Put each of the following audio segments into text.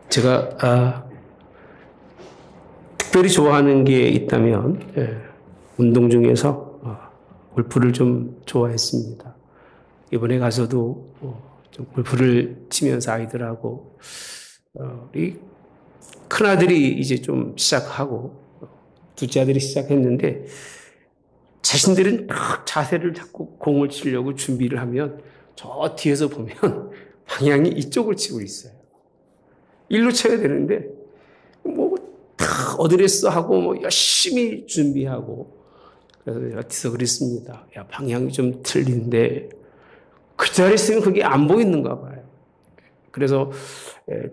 제가 특별히 좋아하는 게 있다면 운동 중에서 골프를 좀 좋아했습니다. 이번에 가서도 좀 골프를 치면서 아이들하고 우리 큰아들이 이제 좀 시작하고 둘째 아들이 시작했는데 자신들은 딱 자세를 잡고 공을 치려고 준비를 하면 저 뒤에서 보면 방향이 이쪽을 치고 있어요. 일로 쳐야 되는데 다 어드레스 하고 열심히 준비하고 그래서 제가 뒤에서 그랬습니다. 야, 방향이 좀 틀린데 그 자리에 있으면 그게 안 보이는가 봐요. 그래서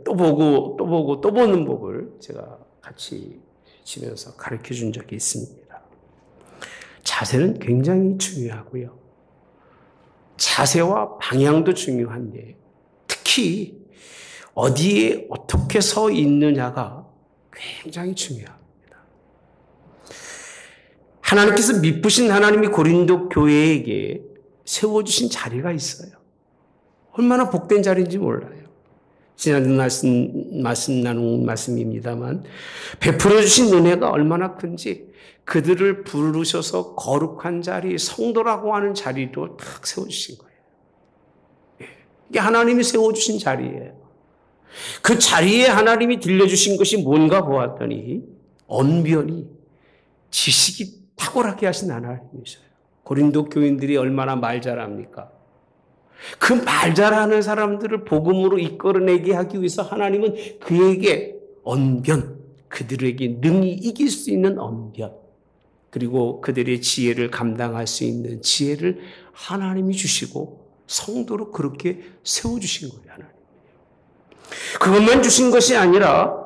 또 보고 또 보는 법을 제가 같이 치면서 가르쳐 준 적이 있습니다. 자세는 굉장히 중요하고요. 자세와 방향도 중요한데 특히 어디에 어떻게 서 있느냐가 굉장히 중요합니다. 하나님께서 미쁘신 하나님이 고린도 교회에게 세워주신 자리가 있어요. 얼마나 복된 자리인지 몰라요. 지난주 말씀 나눈 말씀입니다만 베풀어 주신 은혜가 얼마나 큰지 그들을 부르셔서 거룩한 자리, 성도라고 하는 자리로 딱 세워주신 거예요. 이게 하나님이 세워주신 자리예요. 그 자리에 하나님이 들려주신 것이 뭔가 보았더니 언변이 지식이 탁월하게 하신 하나님이셔요. 고린도 교인들이 얼마나 말 잘합니까? 그 말 잘하는 사람들을 복음으로 이끌어내게 하기 위해서 하나님은 그에게 언변, 그들에게 능히 이길 수 있는 언변, 그리고 그들의 지혜를 감당할 수 있는 지혜를 하나님이 주시고 성도로 그렇게 세워주신 거예요. 하나님. 그것만 주신 것이 아니라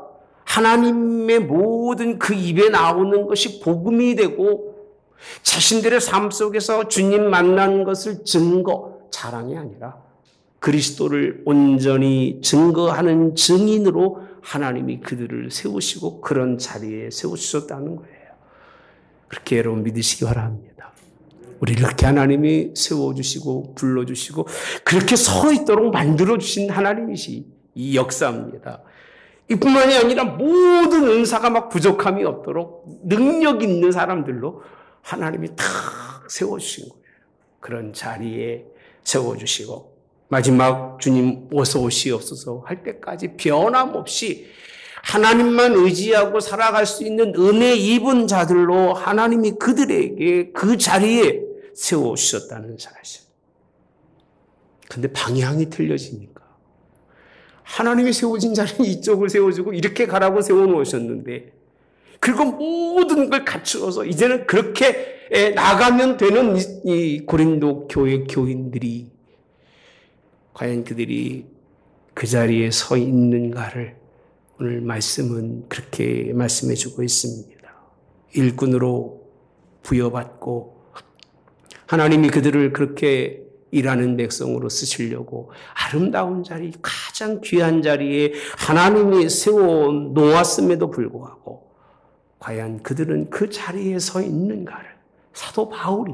하나님의 모든 그 입에 나오는 것이 복음이 되고 자신들의 삶 속에서 주님 만난 것을 자랑이 아니라 그리스도를 온전히 증거하는 증인으로 하나님이 그들을 세우시고 그런 자리에 세우셨다는 거예요. 그렇게 여러분 믿으시기 바랍니다. 우리를 그렇게 하나님이 세워주시고 불러주시고 그렇게 서 있도록 만들어주신 하나님이시 이 역사입니다. 이뿐만이 아니라 모든 은사가 막 부족함이 없도록 능력 있는 사람들로 하나님이 탁 세워주신 거예요. 그런 자리에 세워주시고 마지막 주님 어서 오시옵소서 할 때까지 변함없이 하나님만 의지하고 살아갈 수 있는 은혜 입은 자들로 하나님이 그들에게 그 자리에 세워주셨다는 사실. 근데 방향이 틀려지니까 하나님이 세워진 자리는 이쪽을 세워주고 이렇게 가라고 세워놓으셨는데 그리고 모든 걸 갖추어서 이제는 그렇게 나가면 되는 이 고린도 교회 교인들이 과연 그들이 그 자리에 서 있는가를 오늘 말씀은 그렇게 말씀해 주고 있습니다. 일꾼으로 부여받고 하나님이 그들을 그렇게 일하는 백성으로 쓰시려고 아름다운 자리, 가장 귀한 자리에 하나님이 세워 놓았음에도 불구하고 과연 그들은 그 자리에 서 있는가를 사도 바울이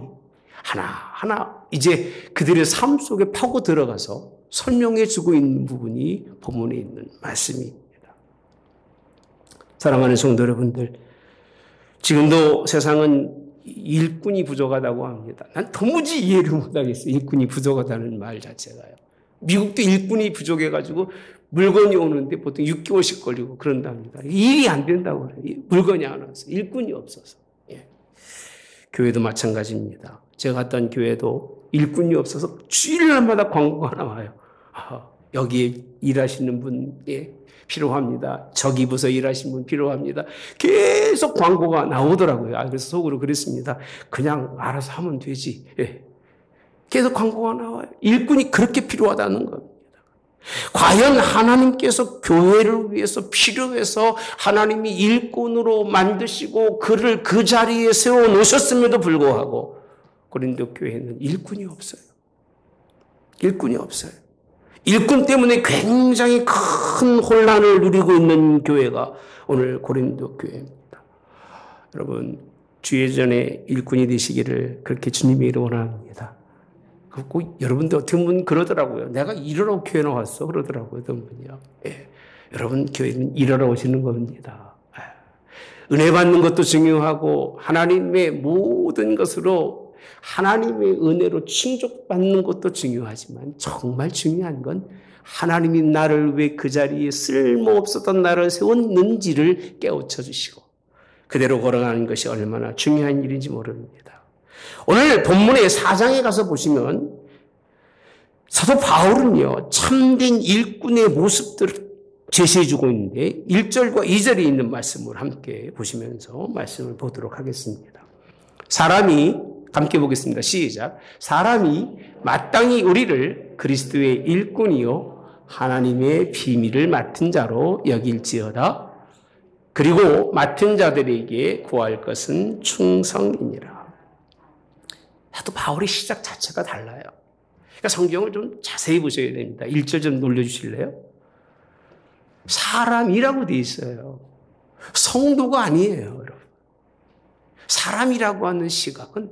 하나하나 이제 그들의 삶 속에 파고 들어가서 설명해 주고 있는 부분이 본문에 있는 말씀입니다. 사랑하는 성도 여러분들, 지금도 세상은 일꾼이 부족하다고 합니다. 난 도무지 이해를 못하겠어요. 일꾼이 부족하다는 말 자체가요. 미국도 일꾼이 부족해가지고 물건이 오는데 보통 6개월씩 걸리고 그런답니다. 일이 안 된다고 그래요. 물건이 안 와서. 일꾼이 없어서. 예. 교회도 마찬가지입니다. 제가 갔던 교회도 일꾼이 없어서 주일날마다 광고가 나와요. 여기에 일하시는 분 필요합니다. 저기 부서 일하시는 분 필요합니다. 계속 광고가 나오더라고요. 그래서 속으로 그랬습니다. 그냥 알아서 하면 되지. 예. 계속 광고가 나와요. 일꾼이 그렇게 필요하다는 겁니다. 과연 하나님께서 교회를 위해서 필요해서 하나님이 일꾼으로 만드시고 그를 그 자리에 세워 놓으셨음에도 불구하고 고린도 교회는 일꾼이 없어요. 일꾼이 없어요. 일꾼 때문에 굉장히 큰 혼란을 누리고 있는 교회가 오늘 고린도 교회입니다. 여러분, 주의 전에 일꾼이 되시기를 그렇게 주님의 이름으로 원합니다. 꼭 여러분들 어떻게 보면 그러더라고요. 내가 일하러 교회 나왔어 그러더라고요. 어떤 분이요. 예. 여러분 교회는 일하러 오시는 겁니다. 은혜 받는 것도 중요하고 하나님의 모든 것으로 하나님의 은혜로 충족받는 것도 중요하지만 정말 중요한 건 하나님이 나를 왜 그 자리에 쓸모없었던 나를 세웠는지를 깨우쳐 주시고 그대로 걸어가는 것이 얼마나 중요한 일인지 모릅니다. 오늘 본문의 4장에 가서 보시면 사도 바울은요, 참된 일꾼의 모습들을 제시해 주고 있는데 1절과 2절에 있는 말씀을 함께 보시면서 말씀을 보도록 하겠습니다. 사람이 함께 보겠습니다. 시작. 사람이 마땅히 우리를 그리스도의 일꾼이요 하나님의 비밀을 맡은 자로 여길지어다. 그리고 맡은 자들에게 구할 것은 충성이니라. 사도 바울의 시작 자체가 달라요. 그러니까 성경을 좀 자세히 보셔야 됩니다. 1절 좀 놀려주실래요? 사람이라고 되어 있어요. 성도가 아니에요, 여러분. 사람이라고 하는 시각은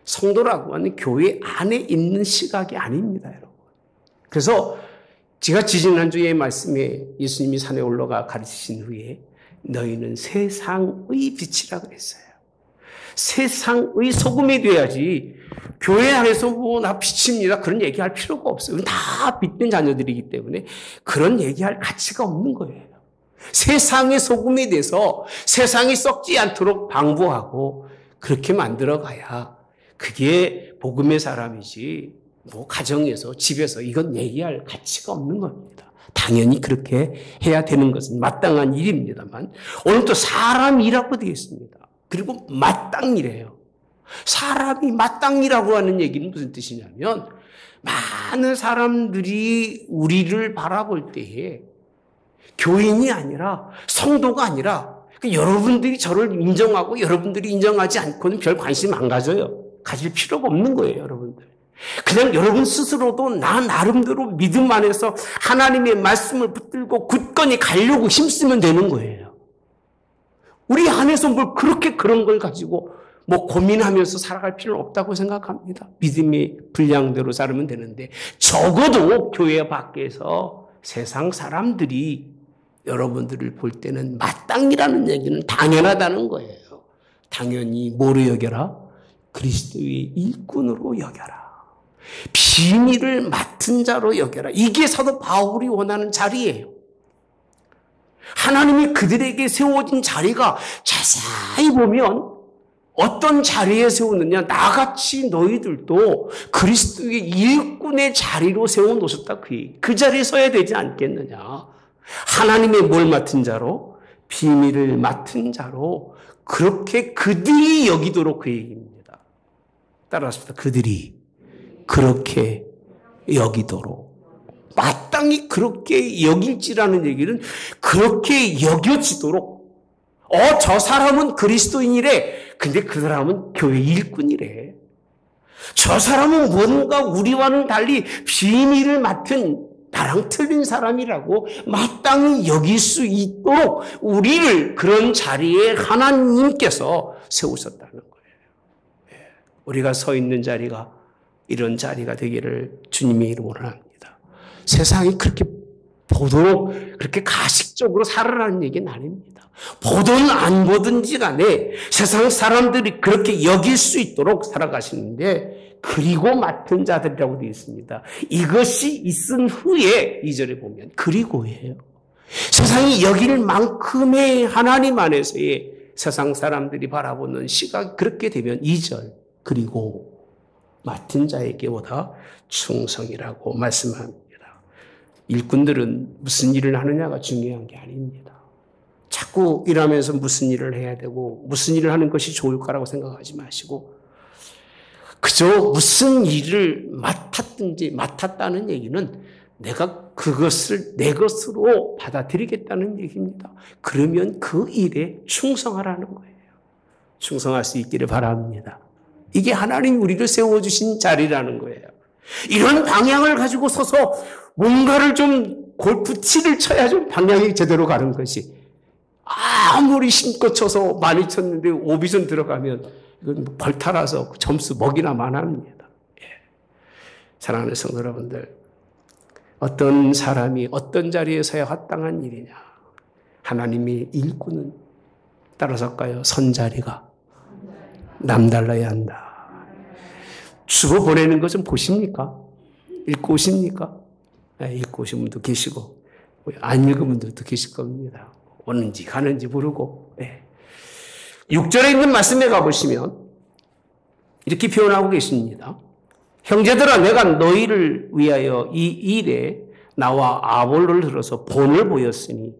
성도라고 하는 교회 안에 있는 시각이 아닙니다, 여러분. 그래서 제가 지지난주에 말씀에 예수님이 산에 올라가 가르치신 후에 너희는 세상의 빛이라 그랬어요. 세상의 소금이 돼야지 교회 안에서 뭐 나 빛입니다 그런 얘기할 필요가 없어요. 다 빛된 자녀들이기 때문에 그런 얘기할 가치가 없는 거예요. 세상의 소금이 돼서 세상이 썩지 않도록 방부하고 그렇게 만들어가야 그게 복음의 사람이지 뭐 가정에서 집에서 이건 얘기할 가치가 없는 겁니다. 당연히 그렇게 해야 되는 것은 마땅한 일입니다만 오늘 또 사람이라고 되어 있습니다. 그리고 마땅이래요. 사람이 마땅이라고 하는 얘기는 무슨 뜻이냐면 많은 사람들이 우리를 바라볼 때에 교인이 아니라 성도가 아니라 여러분들이 저를 인정하고 여러분들이 인정하지 않고는 별 관심 안 가져요. 가질 필요가 없는 거예요, 여러분들. 그냥 여러분 스스로도 나 나름대로 믿음 안에서 하나님의 말씀을 붙들고 굳건히 가려고 힘쓰면 되는 거예요. 우리 안에서 뭘 그렇게 그런 걸 가지고 뭐 고민하면서 살아갈 필요는 없다고 생각합니다. 믿음의 분량대로 살면 되는데 적어도 교회 밖에서 세상 사람들이 여러분들을 볼 때는 마땅이라는 얘기는 당연하다는 거예요. 당연히 뭐로 여겨라? 그리스도의 일꾼으로 여겨라. 비밀을 맡은 자로 여겨라. 이게 사도 바울이 원하는 자리예요. 하나님이 그들에게 세워진 자리가 자세히 보면 어떤 자리에 세우느냐. 나같이 너희들도 그리스도의 일꾼의 자리로 세워놓으셨다. 그 자리에 서야 되지 않겠느냐. 하나님의 뭘 맡은 자로? 비밀을 맡은 자로 그렇게 그들이 여기도록 그 얘기입니다. 따라서 그들이 그렇게 여기도록 마땅히 그렇게 여길지라는 얘기는 그렇게 여겨지도록 저 사람은 그리스도인이래. 근데 그 사람은 교회 일꾼이래. 저 사람은 뭔가 우리와는 달리 비밀을 맡은 나랑 틀린 사람이라고 마땅히 여길 수 있도록 우리를 그런 자리에 하나님께서 세우셨다는 거예요. 우리가 서 있는 자리가 이런 자리가 되기를 주님의 이름으로 합니다. 세상이 그렇게 보도록 그렇게 가식적으로 살아라는 얘기는 아닙니다. 보든 안 보든지 간에 세상 사람들이 그렇게 여길 수 있도록 살아가시는데 그리고 맡은 자들이라고 되어 있습니다. 이것이 있은 후에 2절에 보면 그리고예요. 세상이 여길 만큼의 하나님 안에서의 세상 사람들이 바라보는 시각이 그렇게 되면 2절 그리고 맡은 자에게보다 충성이라고 말씀합니다. 일꾼들은 무슨 일을 하느냐가 중요한 게 아닙니다. 자꾸 일하면서 무슨 일을 해야 되고 무슨 일을 하는 것이 좋을까라고 생각하지 마시고 그저 무슨 일을 맡았다는 얘기는 내가 그것을 내 것으로 받아들이겠다는 얘기입니다. 그러면 그 일에 충성하라는 거예요. 충성할 수 있기를 바랍니다. 이게 하나님 우리를 세워주신 자리라는 거예요. 이런 방향을 가지고 서서 뭔가를 좀 골프 티를 쳐야 좀 방향이 제대로 가는 것이, 아무리 힘껏 쳐서 많이 쳤는데 오비전 들어가면 이건 벌타라서 점수 먹이나 마나합니다. 예. 사랑하는 성도 여러분들, 어떤 사람이 어떤 자리에 서야 합당한 일이냐? 하나님이 일꾼은 따라서까요? 선자리가 남달라야 한다. 주고 보내는 것 좀 보십니까? 읽고 오십니까? 네, 읽고 오신 분도 계시고 안 읽은 분들도 계실 겁니다. 오는지 가는지 모르고. 네. 6절에 있는 말씀에 가보시면 이렇게 표현하고 계십니다. 형제들아, 내가 너희를 위하여 이 일에 나와 아볼로를 들어서 본을 보였으니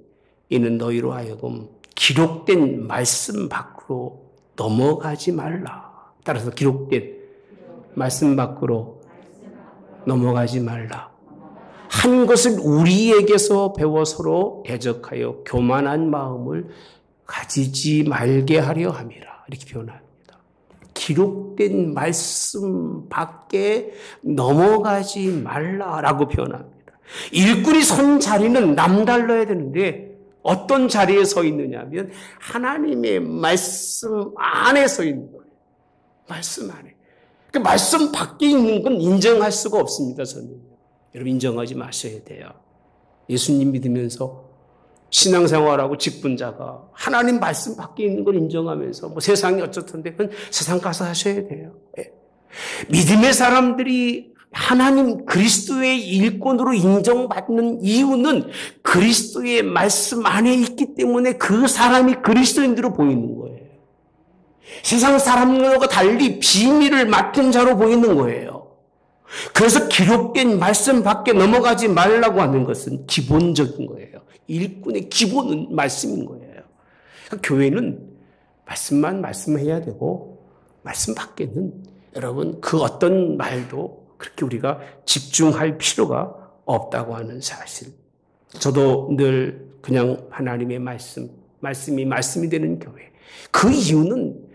이는 너희로 하여금 기록된 말씀 밖으로 넘어가지 말라. 따라서 기록된 말씀 밖으로 넘어가지 말라. 한 것을 우리에게서 배워 서로 대적하여 교만한 마음을 가지지 말게 하려 함이라. 이렇게 표현합니다. 기록된 말씀 밖에 넘어가지 말라라고 표현합니다. 일꾼이 선 자리는 남달라야 되는데 어떤 자리에 서 있느냐 하면 하나님의 말씀 안에 서 있는 거예요. 말씀 안에. 그 말씀 밖에 있는 건 인정할 수가 없습니다. 저는. 여러분 인정하지 마셔야 돼요. 예수님 믿으면서 신앙생활하고 직분자가 하나님 말씀 밖에 있는 걸 인정하면서 뭐 세상이 어쩌던데 그건 세상 가서 하셔야 돼요. 예. 믿음의 사람들이 하나님 그리스도의 일꾼으로 인정받는 이유는 그리스도의 말씀 안에 있기 때문에 그 사람이 그리스도인으로 보이는 거예요. 세상 사람들과 달리 비밀을 맡은 자로 보이는 거예요. 그래서 기록된 말씀 밖에 넘어가지 말라고 하는 것은 기본적인 거예요. 일꾼의 기본은 말씀인 거예요. 그러니까 교회는 말씀만 말씀해야 되고 말씀 밖에는 여러분 그 어떤 말도 그렇게 우리가 집중할 필요가 없다고 하는 사실. 저도 늘 그냥 하나님의 말씀이 말씀이 되는 교회. 그 이유는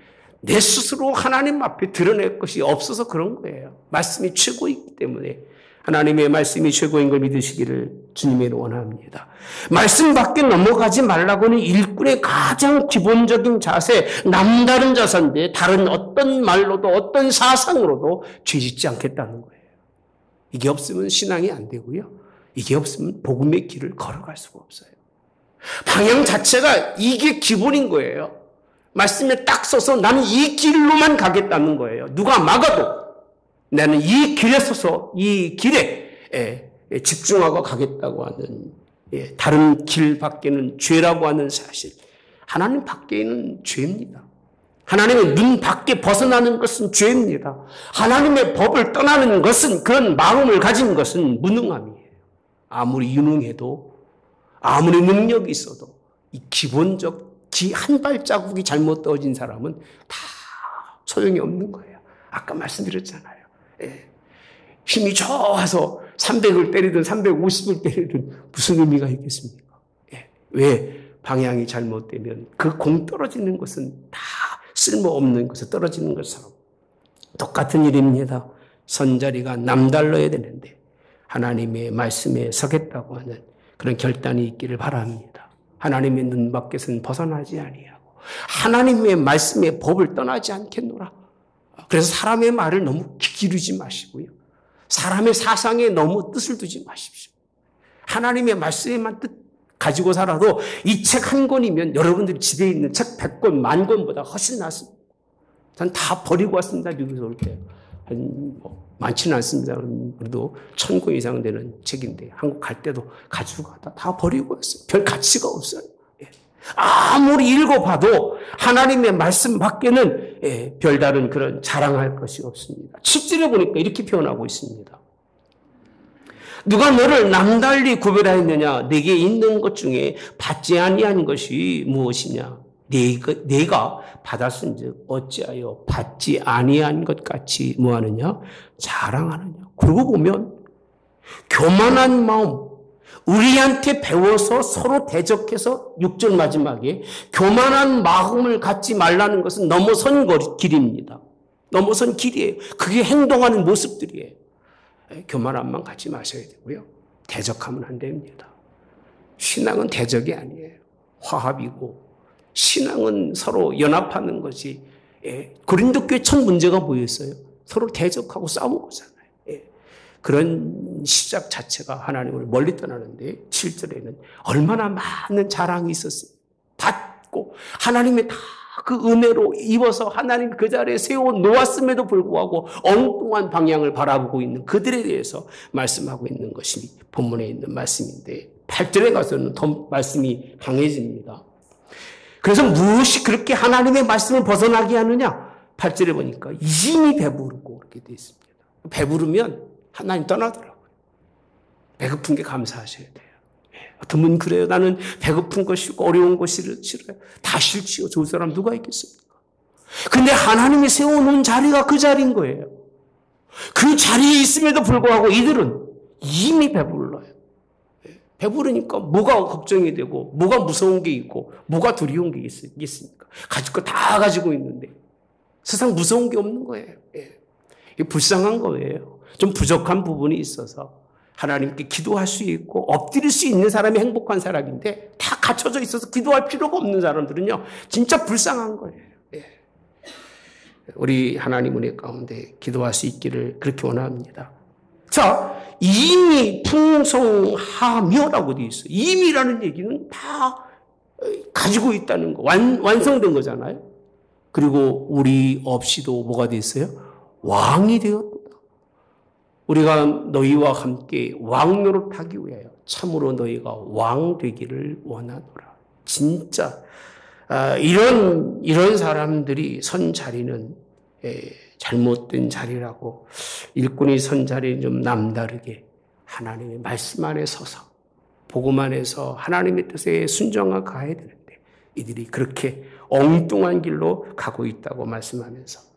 내 스스로 하나님 앞에 드러낼 것이 없어서 그런 거예요. 말씀이 최고이기 때문에 하나님의 말씀이 최고인 걸 믿으시기를 주님의 원합니다. 말씀 밖에 넘어가지 말라고는 일꾼의 가장 기본적인 자세, 남다른 자세인데 다른 어떤 말로도 어떤 사상으로도 죄짓지 않겠다는 거예요. 이게 없으면 신앙이 안 되고요. 이게 없으면 복음의 길을 걸어갈 수가 없어요. 방향 자체가 이게 기본인 거예요. 말씀에 딱 서서 나는 이 길로만 가겠다는 거예요. 누가 막아도 나는 이 길에 서서 이 길에 집중하고 가겠다고 하는 다른 길 밖에는 죄라고 하는 사실. 하나님 밖에는 죄입니다. 하나님의 눈 밖에 벗어나는 것은 죄입니다. 하나님의 법을 떠나는 것은 그런 마음을 가진 것은 무능함이에요. 아무리 유능해도 아무리 능력이 있어도 이 기본적 한 발자국이 잘못 떨어진 사람은 다 소용이 없는 거예요. 아까 말씀드렸잖아요. 예. 힘이 좋아서 300을 때리든 350을 때리든 무슨 의미가 있겠습니까? 예. 왜? 방향이 잘못되면 그 공 떨어지는 것은 다 쓸모없는 것에 떨어지는 것처럼 똑같은 일입니다. 선자리가 남달라야 되는데 하나님의 말씀에 서겠다고 하는 그런 결단이 있기를 바랍니다. 하나님의 눈 밖에서는 벗어나지 아니하고 하나님의 말씀의 법을 떠나지 않겠노라. 그래서 사람의 말을 너무 기르지 마시고요. 사람의 사상에 너무 뜻을 두지 마십시오. 하나님의 말씀에만 뜻 가지고 살아도 이 책 한 권이면 여러분들이 집에 있는 책 100권, 10,000권보다 훨씬 낫습니다. 전 다 버리고 왔습니다. 미국에서 올 때. 많지는 않습니다. 그래도 1,000권 이상 되는 책인데 한국 갈 때도 가지고 가다 다 버리고 왔어요. 별 가치가 없어요. 아무리 읽어봐도 하나님의 말씀 밖에는 별다른 그런 자랑할 것이 없습니다. 7절에 보니까 이렇게 표현하고 있습니다. 누가 너를 남달리 구별하였느냐? 내게 있는 것 중에 받지 아니한 것이 무엇이냐? 내가 받았은즉 어찌하여 받지 아니한 것 같이 뭐하느냐? 자랑하느냐? 그러고 보면 교만한 마음, 우리한테 배워서 서로 대적해서 6절 마지막에 교만한 마음을 갖지 말라는 것은 넘어선 길입니다. 넘어선 길이에요. 그게 행동하는 모습들이에요. 교만함만 갖지 마셔야 되고요. 대적하면 안 됩니다. 신앙은 대적이 아니에요. 화합이고 신앙은 서로 연합하는 것이 고린도 교회 첫 문제가 뭐였어요? 서로 대적하고 싸우는 거잖아요. 그런 시작 자체가 하나님을 멀리 떠나는데 7절에는 얼마나 많은 자랑이 있었어요. 받고 하나님의 다 그 은혜로 입어서 하나님 그 자리에 세워 놓았음에도 불구하고 엉뚱한 방향을 바라보고 있는 그들에 대해서 말씀하고 있는 것이 본문에 있는 말씀인데 8절에 가서는 더 말씀이 강해집니다. 그래서 무엇이 그렇게 하나님의 말씀을 벗어나게 하느냐? 8절에 보니까 이미 배부르고 그렇게 되어 있습니다. 배부르면 하나님 떠나더라고요. 배고픈 게 감사하셔야 돼요. 어떤 분 그래요. 나는 배고픈 거 싫고 어려운 거 싫어요. 다 싫지요. 좋은 사람 누가 있겠습니까? 근데 하나님이 세워놓은 자리가 그 자리인 거예요. 그 자리에 있음에도 불구하고 이들은 이미 배불러요. 배부르니까 뭐가 걱정이 되고 뭐가 무서운 게 있고 뭐가 두려운 게 있습니까? 가질 거 다 가지고 있는데 세상 무서운 게 없는 거예요. 이게 불쌍한 거예요. 좀 부족한 부분이 있어서 하나님께 기도할 수 있고 엎드릴 수 있는 사람이 행복한 사람인데 다 갖춰져 있어서 기도할 필요가 없는 사람들은요. 진짜 불쌍한 거예요. 우리 하나님 은혜 가운데 기도할 수 있기를 그렇게 원합니다. 자, 이미 풍성하며라고 되어 있어요. 이미라는 얘기는 다 가지고 있다는 거, 완성된 거잖아요. 그리고 우리 없이도 뭐가 되어 있어요? 왕이 되었다. 우리가 너희와 함께 왕 노릇하기 위하여 참으로 너희가 왕 되기를 원하노라. 진짜 이런 사람들이 선 자리는 잘못된 자리라고 일꾼이 선 자리는 좀 남다르게 하나님의 말씀 안에 서서 복음 안에서 하나님의 뜻에 순종하고 가야 되는데 이들이 그렇게 엉뚱한 길로 가고 있다고 말씀하면서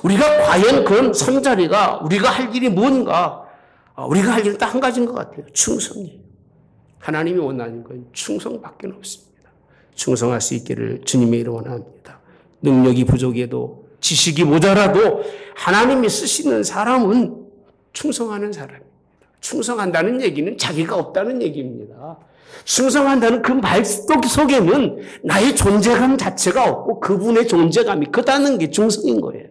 우리가 과연 그런 선 자리가 우리가 할 일이 뭔가 우리가 할 일은 딱 한 가지인 것 같아요. 충성이에요. 하나님이 원하는 건 충성밖에 없습니다. 충성할 수 있기를 주님의 이름으로 원합니다. 능력이 부족해도 지식이 모자라도 하나님이 쓰시는 사람은 충성하는 사람입니다. 충성한다는 얘기는 자기가 없다는 얘기입니다. 충성한다는 그 말 속에는 나의 존재감 자체가 없고 그분의 존재감이 크다는 게 충성인 거예요.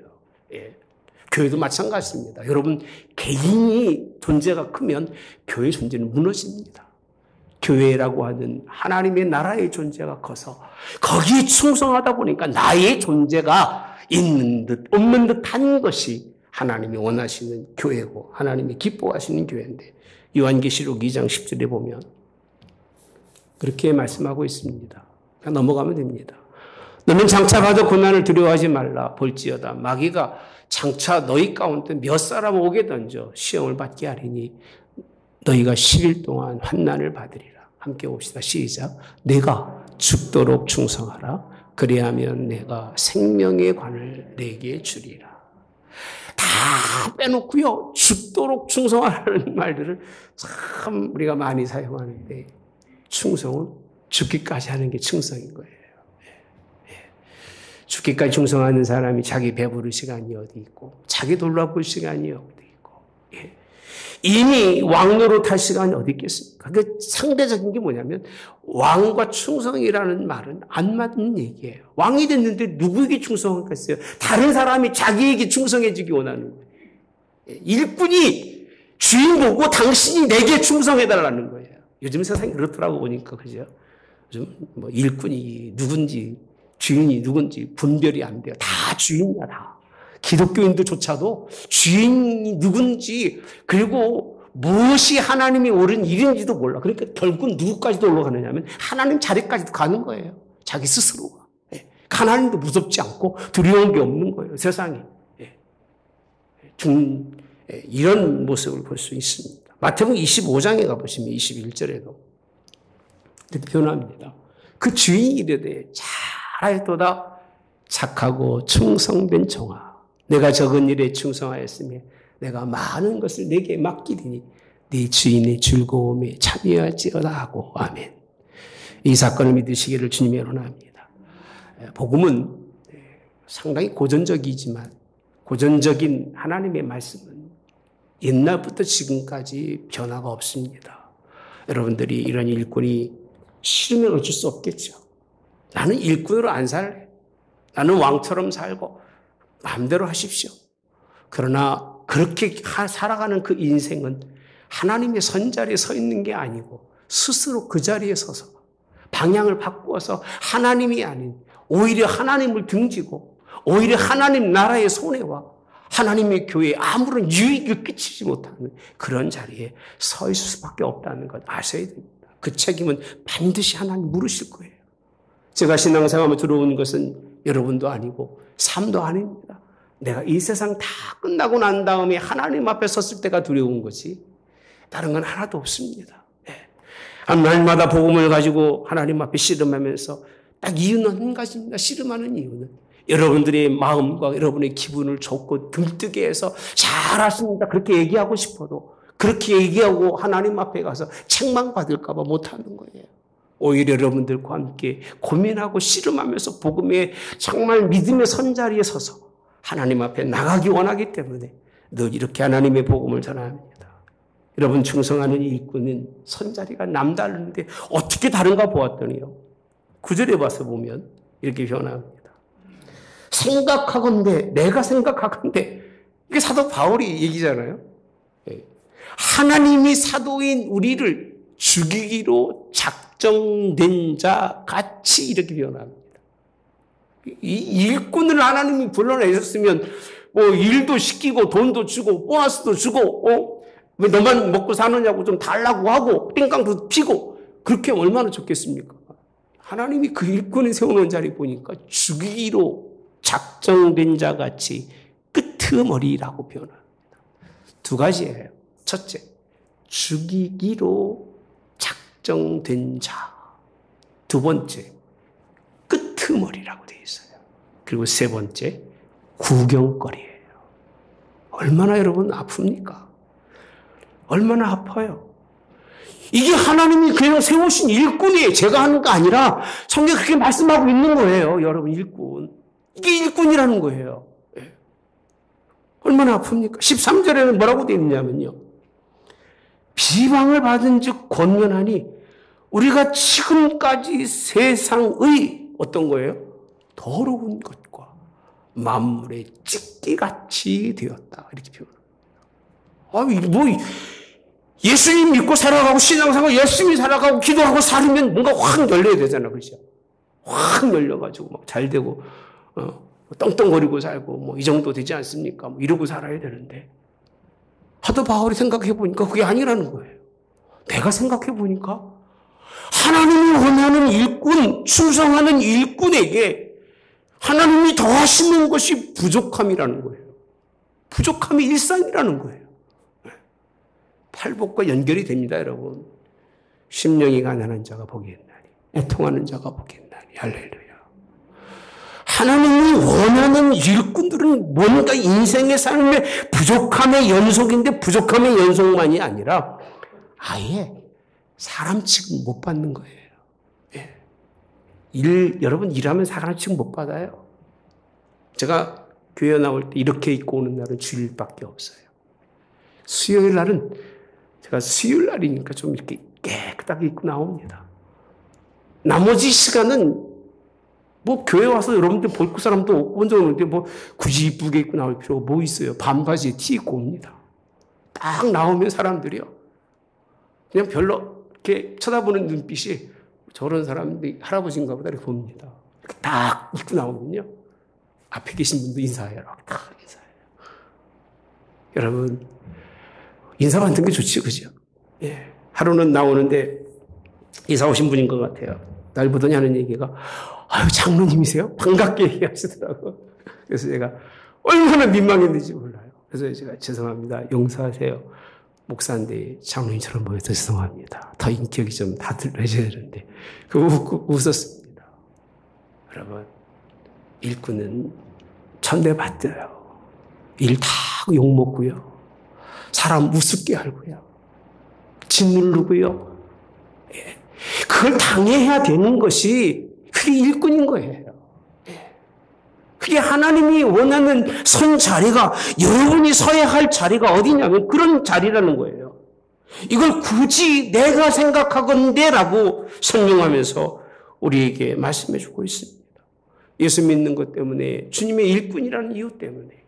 교회도 마찬가지입니다. 여러분 개인이 존재가 크면 교회 존재는 무너집니다. 교회라고 하는 하나님의 나라의 존재가 커서 거기에 충성하다 보니까 나의 존재가 있는 듯 없는 듯한 것이 하나님이 원하시는 교회고 하나님이 기뻐하시는 교회인데 요한계시록 2장 10절에 보면 그렇게 말씀하고 있습니다. 그냥 넘어가면 됩니다. 너는 장차 받을 고난을 두려워하지 말라. 볼지어다 마귀가 장차 너희 가운데 몇 사람 오게 던져 시험을 받게 하리니 너희가 10일 동안 환난을 받으리라. 함께 봅시다. 시작. 내가 죽도록 충성하라. 그리하면 내가 생명의 관을 내게 주리라. 다 빼놓고요. 죽도록 충성하라는 말들을 참 우리가 많이 사용하는데 충성은 죽기까지 하는 게 충성인 거예요. 죽기까지 충성하는 사람이 자기 배부를 시간이 어디 있고 자기 돌아볼 시간이 어디 있고 이미 왕노릇 할 시간이 어디 있겠습니까? 그 상대적인 게 뭐냐면 왕과 충성이라는 말은 안 맞는 얘기예요. 왕이 됐는데 누구에게 충성하겠어요? 다른 사람이 자기에게 충성해지기 원하는 거예요. 일꾼이 주인 보고 당신이 내게 충성해달라는 거예요. 요즘 세상이 그렇더라고 보니까 그죠? 요즘 뭐 일꾼이 누군지 주인이 누군지 분별이 안 돼요. 다 주인이야 다. 기독교인들조차도 주인이 누군지 그리고 무엇이 하나님이 옳은 일인지도 몰라. 그러니까 결국 누구까지도 올라가느냐 하면 하나님 자리까지도 가는 거예요. 자기 스스로가. 하나님도 무섭지 않고 두려운 게 없는 거예요. 세상에. 이런 모습을 볼 수 있습니다. 마태복음 25장에 가보시면 21절에도 이렇게 표현합니다. 그 주인이 이르되 잘하였도다 착하고 충성된 종아 내가 적은 일에 충성하였으며 내가 많은 것을 내게 맡기리니 네 주인의 즐거움에 참여할지어다 하고 아멘. 이 사건을 믿으시기를 주님의 원합니다. 복음은 상당히 고전적이지만 고전적인 하나님의 말씀은 옛날부터 지금까지 변화가 없습니다. 여러분들이 이런 일꾼이 싫으면 어쩔 수 없겠죠. 나는 일꾼으로 안 살래. 나는 왕처럼 살고 마음대로 하십시오. 그러나 그렇게 살아가는 그 인생은 하나님의 선자리에 서 있는 게 아니고 스스로 그 자리에 서서 방향을 바꾸어서 하나님이 아닌 오히려 하나님을 등지고 오히려 하나님 나라의 손해와 하나님의 교회에 아무런 유익을 끼치지 못하는 그런 자리에 서 있을 수밖에 없다는 것 아셔야 됩니다. 그 책임은 반드시 하나님 물으실 거예요. 제가 신앙생활에 들어온 것은 여러분도 아니고 삶도 아닙니다. 내가 이 세상 다 끝나고 난 다음에 하나님 앞에 섰을 때가 두려운 거지 다른 건 하나도 없습니다. 날마다 복음을 가지고 하나님 앞에 씨름하면서 딱 이유는 한 가지입니다. 씨름하는 이유는 여러분들의 마음과 여러분의 기분을 좋고 들뜨게 해서 잘하십니다. 그렇게 얘기하고 싶어도 그렇게 얘기하고 하나님 앞에 가서 책망받을까 봐 못하는 거예요. 오히려 여러분들과 함께 고민하고 씨름하면서 복음의 정말 믿음의 선자리에 서서 하나님 앞에 나가기 원하기 때문에 늘 이렇게 하나님의 복음을 전합니다. 여러분 충성하는 일꾼은 선자리가 남다른데 어떻게 다른가 보았더니요. 9절에 와서 보면 이렇게 변합니다. 생각하건대 내가 생각하건대 이게 사도 바울이 얘기잖아요. 하나님이 사도인 우리를 죽이기로 작정된 자 같이 이렇게 변합니다. 이 일꾼을 하나님이 불러내셨으면 뭐 일도 시키고 돈도 주고 보너스도 주고 왜 너만 먹고 사느냐고 좀 달라고 하고 땡깡도 피고 그렇게 얼마나 좋겠습니까? 하나님이 그 일꾼을 세우는 자리 보니까 죽이기로 작정된 자 같이 끄트머리라고 표현합니다. 두 가지예요. 첫째, 죽이기로 작정된 자. 두 번째, 끄트머리라고 되어 있어요. 그리고 세 번째, 구경거리예요. 얼마나 여러분 아픕니까? 얼마나 아파요. 이게 하나님이 그냥 세우신 일꾼이에요. 제가 하는 거 아니라 성경에 그렇게 말씀하고 있는 거예요. 여러분 일꾼. 이게 일꾼이라는 거예요. 얼마나 아픕니까? 13절에는 뭐라고 되어 있냐면요. 비방을 받은 즉 권면하니 우리가 지금까지 세상의 어떤 거예요? 더러운 것과 만물의 찢기같이 되었다. 이렇게 표현합니다. 예수님 믿고 살아가고 신앙생활 열심히 살아가고 기도하고 살면 뭔가 확 열려야 되잖아. 그렇죠? 확 열려가지고 막 잘 되고 떵떵거리고 살고 뭐 이 정도 되지 않습니까? 뭐 이러고 살아야 되는데 사도 바울이 생각해 보니까 그게 아니라는 거예요. 내가 생각해 보니까 하나님이 원하는 일꾼, 충성하는 일꾼에게 하나님이 더하시는 것이 부족함이라는 거예요. 부족함이 일상이라는 거예요. 팔복과 연결이 됩니다, 여러분. 심령이 가난한 자가 복이 있나니, 애통하는 자가 복이 있나니, 할렐루야. 하나님이 원하는 일꾼들은 뭔가 인생의 삶의 부족함의 연속인데 부족함의 연속만이 아니라 아예 사람 취급 못 받는 거예요. 여러분 일하면 사람 취급 못 받아요. 제가 교회 나올 때 이렇게 입고 오는 날은 주일밖에 없어요. 수요일 날은 제가 수요일 날이니까 좀 이렇게 깨끗하게 입고 나옵니다. 나머지 시간은 뭐 교회 와서 여러분들 볼 사람도 없고 혼자 오는데 뭐 굳이 이쁘게 입고 나올 필요가 뭐 있어요. 반바지에 티 입고 옵니다. 딱 나오면 사람들이요. 그냥 별로 이렇게 쳐다보는 눈빛이 저런 사람들이 할아버지인가 보다 이렇게 봅니다. 이렇게 딱 입고 나오면요. 앞에 계신 분도 인사해요. 딱 인사해요. 여러분 인사받는 게 좋지, 그죠? 예. 하루는 나오는데 이사 오신 분인 것 같아요. 날 보더니 하는 얘기가 아유 장로님이세요? 반갑게 얘기하시더라고요. 그래서 제가 얼마나 민망했는지 몰라요. 그래서 제가 죄송합니다. 용서하세요. 목사인데 장로님처럼 보여서 죄송합니다. 더 인격이 좀 다들 해줘야 되는데 그거 웃었습니다. 여러분 일꾼은 천대받들어요. 일 다 욕먹고요. 사람 우습게 하고요. 짓누르고요. 예. 그걸 당해야 되는 것이 그게 일꾼인 거예요. 예. 그게 하나님이 원하는 선 자리가, 여러분이 서야 할 자리가 어디냐면 그런 자리라는 거예요. 이걸 굳이 내가 생각하건대라고 설명하면서 우리에게 말씀해 주고 있습니다. 예수 믿는 것 때문에, 주님의 일꾼이라는 이유 때문에,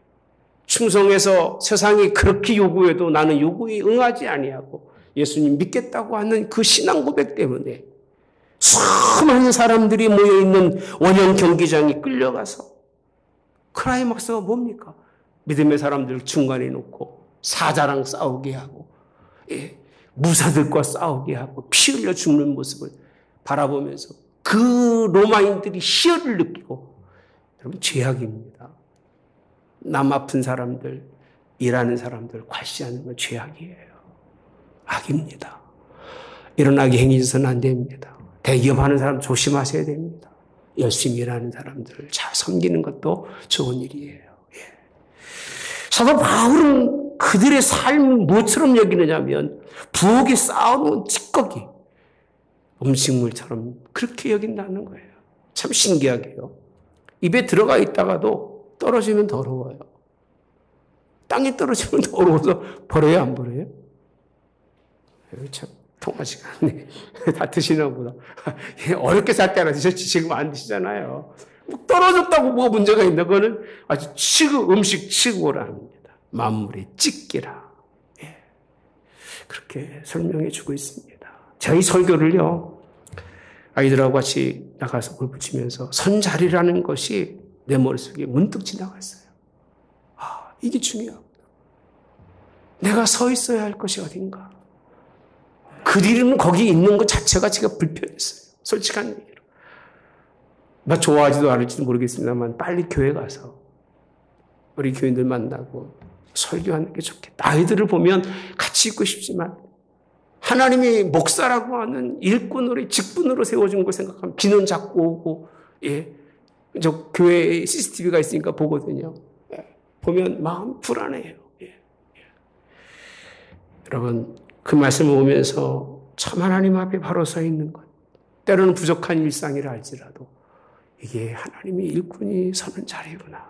충성해서 세상이 그렇게 요구해도 나는 요구에 응하지 아니하고 예수님 믿겠다고 하는 그 신앙 고백 때문에 수많은 사람들이 모여있는 원형 경기장에 끌려가서 클라이막스가 뭡니까? 믿음의 사람들 중간에 놓고 사자랑 싸우게 하고, 무사들과 싸우게 하고 피 흘려 죽는 모습을 바라보면서 그 로마인들이 희열을 느끼고, 여러분 죄악입니다. 남 아픈 사람들, 일하는 사람들 과시하는 건 죄악이에요. 악입니다. 이런 악의 행위에서는 안 됩니다. 대기업하는 사람 조심하셔야 됩니다. 열심히 일하는 사람들을 잘 섬기는 것도 좋은 일이에요. 사도 바울은 그들의 삶을 무엇처럼 여기느냐면 부엌에 쌓아놓은 찌꺼기, 음식물처럼 그렇게 여긴다는 거예요. 참 신기하게요. 입에 들어가 있다가도 떨어지면 더러워요. 땅에 떨어지면 더러워서 버려요, 안 버려요? 참 통하지가 않네. 다 드시나 보다. 어렵게 살 때나 드셨지 지금 안 드시잖아요. 떨어졌다고 뭐가 문제가 있나? 그거는 아주 음식 취급을 합니다. 만물의 찢기라. 그렇게 설명해 주고 있습니다. 저희 설교를요, 아이들하고 같이 나가서 골프 치면서 선자리라는 것이 내 머릿속에 문득 지나갔어요. 이게 중요하구나. 내가 서 있어야 할 것이 어딘가. 그 뒤로는 거기 있는 것 자체가 제가 불편했어요. 솔직한 얘기로. 나 좋아하지도 않을지도 모르겠습니다만 빨리 교회 가서 우리 교인들 만나고 설교하는 게 좋겠다. 아이들을 보면 같이 있고 싶지만 하나님이 목사라고 하는 일꾼으로, 직분으로 세워준 걸 생각하면 비는 자꾸 오고, 저 교회에 CCTV가 있으니까 보거든요. 보면 마음 불안해요. 여러분, 그 말씀을 보면서 참 하나님 앞에 바로 서 있는 것, 때로는 부족한 일상이라 할지라도 이게 하나님의 일꾼이 서는 자리구나.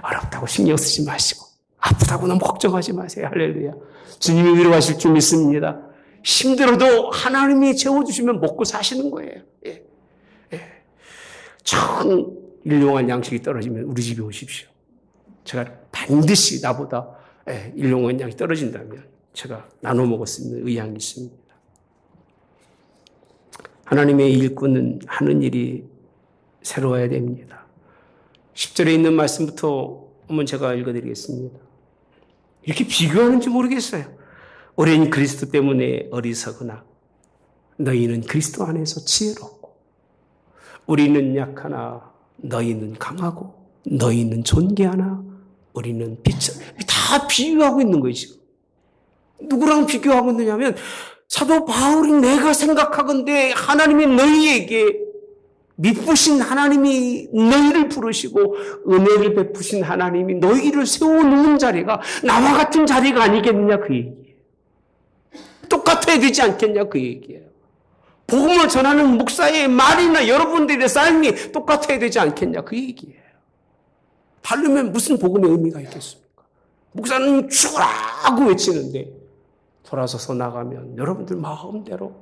어렵다고 신경 쓰지 마시고 아프다고 너무 걱정하지 마세요. 할렐루야. 주님이 위로하실 줄 믿습니다. 힘들어도 하나님이 채워주시면 먹고 사시는 거예요. 참 일용할 양식이 떨어지면 우리 집에 오십시오. 제가 반드시 나보다 일용할 양식이 떨어진다면 제가 나눠 먹을 수 있는 의향이 있습니다. 하나님의 일꾼은 하는 일이 새로워야 됩니다. 10절에 있는 말씀부터 한번 제가 읽어드리겠습니다. 이렇게 비교하는지 모르겠어요. 우리는 그리스도 때문에 어리석으나 너희는 그리스도 안에서 지혜롭고, 우리는 약하나 너희는 강하고, 너희는 존귀하나 우리는 빛을. 다 비교하고 있는 거예요 지금. 누구랑 비교하고 있느냐면 사도 바울이 내가 생각하건대 하나님이 너희에게 미쁘신 하나님이 너희를 부르시고 은혜를 베푸신 하나님이 너희를 세워놓은 자리가 나와 같은 자리가 아니겠느냐 그 얘기예요. 똑같아야 되지 않겠냐 그 얘기예요. 복음을 전하는 목사의 말이나 여러분들의 삶이 똑같아야 되지 않겠냐 그 얘기예요. 다르면 무슨 복음의 의미가 있겠습니까? 목사는 죽으라고 외치는데 돌아서서 나가면 여러분들 마음대로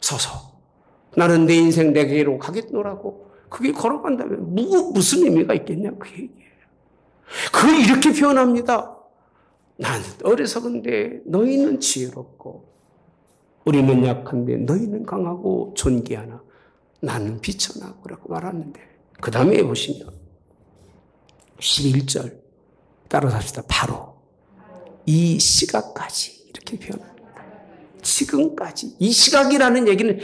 서서 나는 내 인생 내게로 가겠노라고 그게 걸어간다면 무슨 의미가 있겠냐 그 얘기예요. 그걸 이렇게 표현합니다. 나는 어리석은데 너희는 지혜롭고, 우리는 약한데 너희는 강하고 존귀하나 나는 비천하고 라고 말하는데, 그 다음에 보시면 11절 따라서 합시다. 바로 이 시각까지 이렇게 표현합니다. 지금까지. 이 시각이라는 얘기는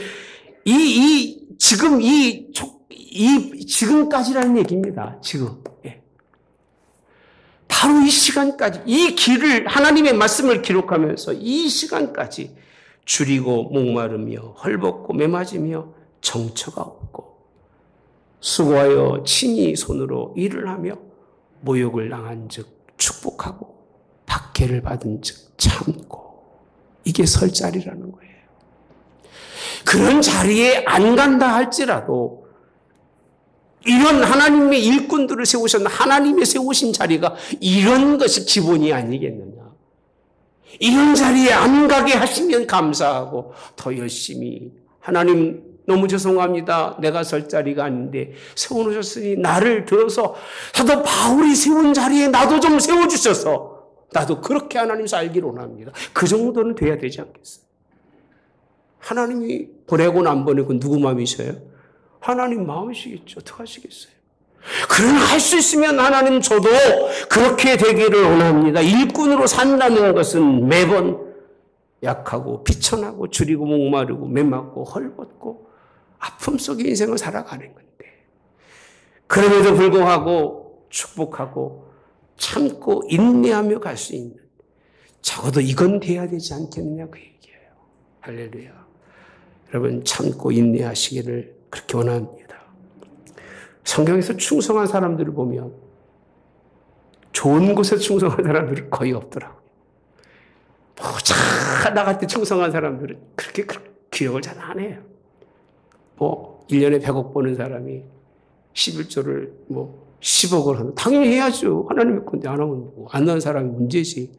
지금까지라는 얘기입니다. 지금. 바로 이 시간까지, 이 길을, 하나님의 말씀을 기록하면서 이 시간까지 줄이고 목마르며 헐벗고 매맞으며 정처가 없고 수고하여 친히 손으로 일을 하며 모욕을 당한 즉 축복하고 박해를 받은 즉 참고, 이게 설 자리라는 거예요. 그런 자리에 안 간다 할지라도 이런 하나님의 일꾼들을 세우셨나? 하나님의 세우신 자리가 이런 것이 기본이 아니겠느냐? 이런 자리에 안 가게 하시면 감사하고 더 열심히 하나님 너무 죄송합니다. 내가 설 자리가 아닌데 세워놓으셨으니 나를 들어서 사도 바울이 세운 자리에 나도 좀 세워주셔서 나도 그렇게 하나님 살기를 원합니다. 그 정도는 돼야 되지 않겠어요? 하나님이 보내고 안 보내고 누구 마음이셔요? 하나님 마음이시겠죠. 어떻게 하시겠어요? 그러나 할 수 있으면 하나님 저도 그렇게 되기를 원합니다. 일꾼으로 산다는 것은 매번 약하고 비천하고 줄이고 목마르고 메맞고 헐벗고 아픔 속의 인생을 살아가는 건데 그럼에도 불구하고 축복하고 참고 인내하며 갈 수 있는 적어도 이건 돼야 되지 않겠느냐 그 얘기예요. 할렐루야. 여러분 참고 인내하시기를 그렇게 원합니다. 성경에서 충성한 사람들을 보면 좋은 곳에 충성한 사람들은 거의 없더라고요. 차 나갈 때 충성한 사람들은 그렇게 기억을 잘 안 해요. 1년에 100억 버는 사람이 11조를 10억을 하는 당연히 해야죠. 하나님의 건데 안 하면 안 하는 사람이 문제지.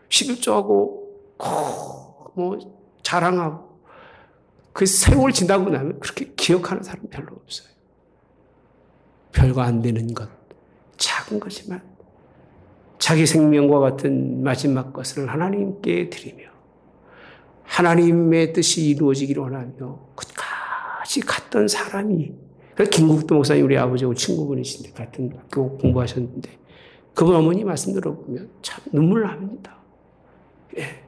11조하고 자랑하고 그 세월 지나고 나면 그렇게 기억하는 사람 별로 없어요. 별거 안 되는 것, 작은 거지만 자기 생명과 같은 마지막 것을 하나님께 드리며 하나님의 뜻이 이루어지기를 원하며 끝까지 갔던 사람이 김국도 목사님 우리 아버지하고 친구분이신데 같은 학교 공부하셨는데 그분 어머니 말씀 들어보면 참 눈물 납니다. 예,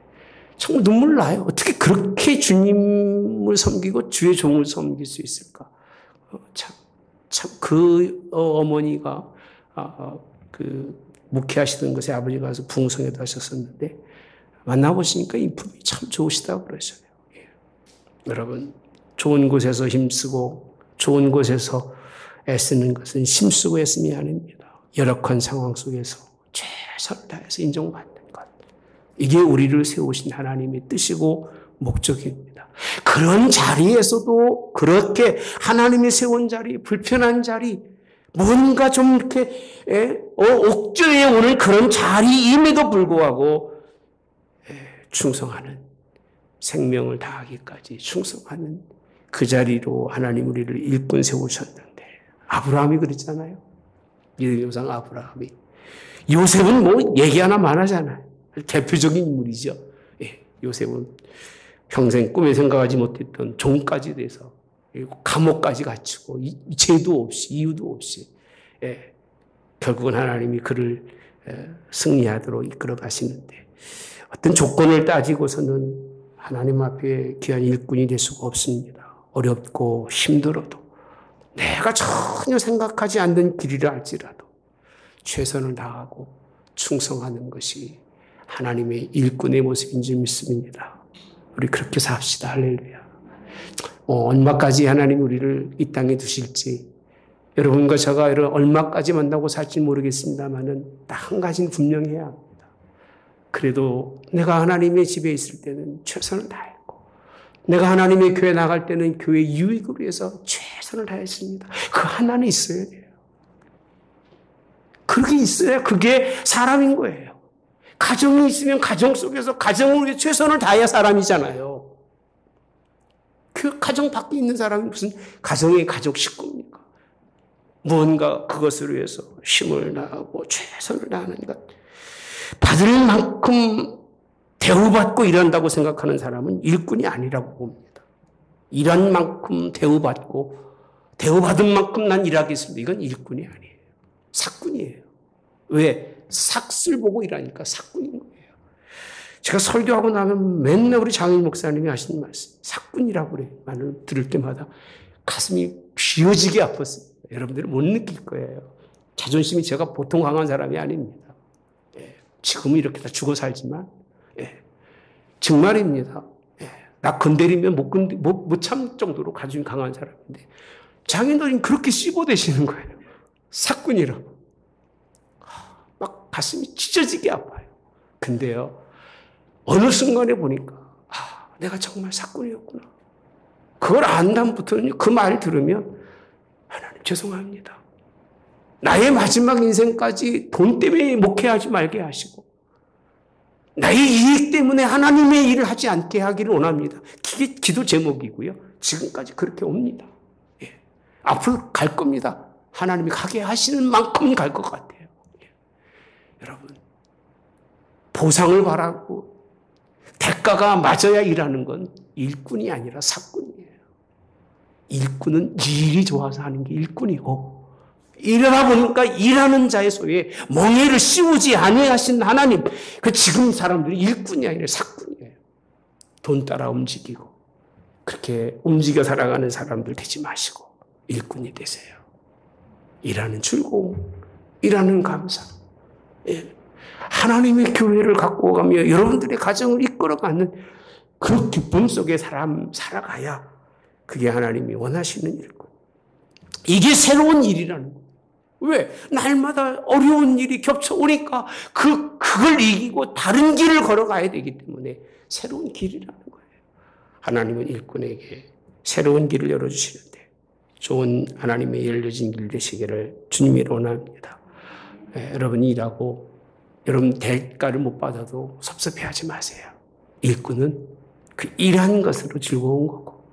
정말 눈물 나요. 어떻게 그렇게 주님을 섬기고 주의 종을 섬길 수 있을까? 참 그 어머니가 그 목회하시던 것에 아버지가 가서 부흥성에도 하셨었는데 만나보시니까 인품이 참 좋으시다고 그러셔요. 예. 여러분 좋은 곳에서 힘쓰고 좋은 곳에서 애쓰는 것은 힘쓰고 애씀이 아닙니다. 열악한 상황 속에서 최선을 다해서 인정받는 것. 이게 우리를 세우신 하나님의 뜻이고 목적입니다. 그런 자리에서도 그렇게 하나님이 세운 자리, 불편한 자리, 뭔가 좀 이렇게 옥죄에 오는 그런 자리임에도 불구하고 충성하는 생명을 다하기까지 충성하는 그 자리로 하나님 우리를 일꾼 세우셨는데 아브라함이 그랬잖아요. 믿음의 조상 아브라함이. 요셉은 얘기 하나만 하잖아요. 대표적인 인물이죠. 요셉은 평생 꿈에 생각하지 못했던 종까지 돼서 그리고 감옥까지 갇히고 죄도 없이 이유도 없이 결국은 하나님이 그를 승리하도록 이끌어 가시는데 어떤 조건을 따지고서는 하나님 앞에 귀한 일꾼이 될 수가 없습니다. 어렵고 힘들어도 내가 전혀 생각하지 않는 길이라 할지라도 최선을 다하고 충성하는 것이 하나님의 일꾼의 모습인 줄 믿습니다. 우리 그렇게 삽시다. 할렐루야. 얼마까지 하나님 우리를 이 땅에 두실지 여러분과 제가 얼마까지 만나고 살지 모르겠습니다만은 딱 한 가지는 분명히 해야 합니다. 그래도 내가 하나님의 집에 있을 때는 최선을 다했고 내가 하나님의 교회 나갈 때는 교회 유익을 위해서 최선을 다했습니다. 그 하나는 있어야 돼요. 그렇게 있어야 그게 사람인 거예요. 가정이 있으면 가정 속에서 가정을 위해 최선을 다해야 사람이잖아요. 그 가정 밖에 있는 사람이 무슨 가정의 가족 식구입니까? 무언가 그것을 위해서 힘을 다하고 최선을 다하는 것. 받을 만큼 대우받고 일한다고 생각하는 사람은 일꾼이 아니라고 봅니다. 일한 만큼 대우받고 대우받은 만큼 난 일하겠습니다. 이건 일꾼이 아니에요. 사꾼이에요. 왜? 삭슬 보고 일하니까 사꾼인 거예요. 제가 설교하고 나면 맨날 우리 장인 목사님이 하시는 말씀, 사꾼이라고 그래요. 말을 들을 때마다 가슴이 쥐어지게 아팠습니다. 여러분들은 못 느낄 거예요. 자존심이 제가 보통 강한 사람이 아닙니다. 지금은 이렇게 다 죽어 살지만, 정말입니다. 나 건드리면 못 참 정도로 가슴이 강한 사람인데, 장인들은 그렇게 씹어대시는 거예요. 사꾼이라고. 막 가슴이 찢어지게 아파요. 근데요, 어느 순간에 보니까, 내가 정말 사꾼이었구나. 그걸 안 다음부터는 그 말 들으면, 하나님 죄송합니다. 나의 마지막 인생까지 돈 때문에 목회하지 말게 하시고 나의 이익 때문에 하나님의 일을 하지 않게 하기를 원합니다. 그게 기도 제목이고요. 지금까지 그렇게 옵니다. 예. 앞으로 갈 겁니다. 하나님이 가게 하시는 만큼 갈 것 같아요. 예. 여러분, 보상을 바라고 대가가 맞아야 일하는 건 일꾼이 아니라 사꾼이에요. 일꾼은 일이 좋아서 하는 게 일꾼이고 일하다 보니까 일하는 자의 소유에 멍에를 씌우지 아니하신 하나님, 그 지금 사람들이 일꾼이 아니라 사꾼이에요. 돈 따라 움직이고 그렇게 움직여 살아가는 사람들 되지 마시고 일꾼이 되세요. 일하는 즐거움, 일하는 감사. 예. 하나님의 교회를 갖고 가며 여러분들의 가정을 이끌어가는 그 기쁨 속에 살아가야 그게 하나님이 원하시는 일이고 이게 새로운 일이라는 거예요. 왜? 날마다 어려운 일이 겹쳐오니까 그걸 이기고 다른 길을 걸어가야 되기 때문에 새로운 길이라는 거예요. 하나님은 일꾼에게 새로운 길을 열어주시는데 좋은 하나님의 열려진 길 되시기를 주님이 원합니다. 여러분이 일하고 여러분 대가를 못 받아도 섭섭해하지 마세요. 일꾼은 그 일한 것으로 즐거운 거고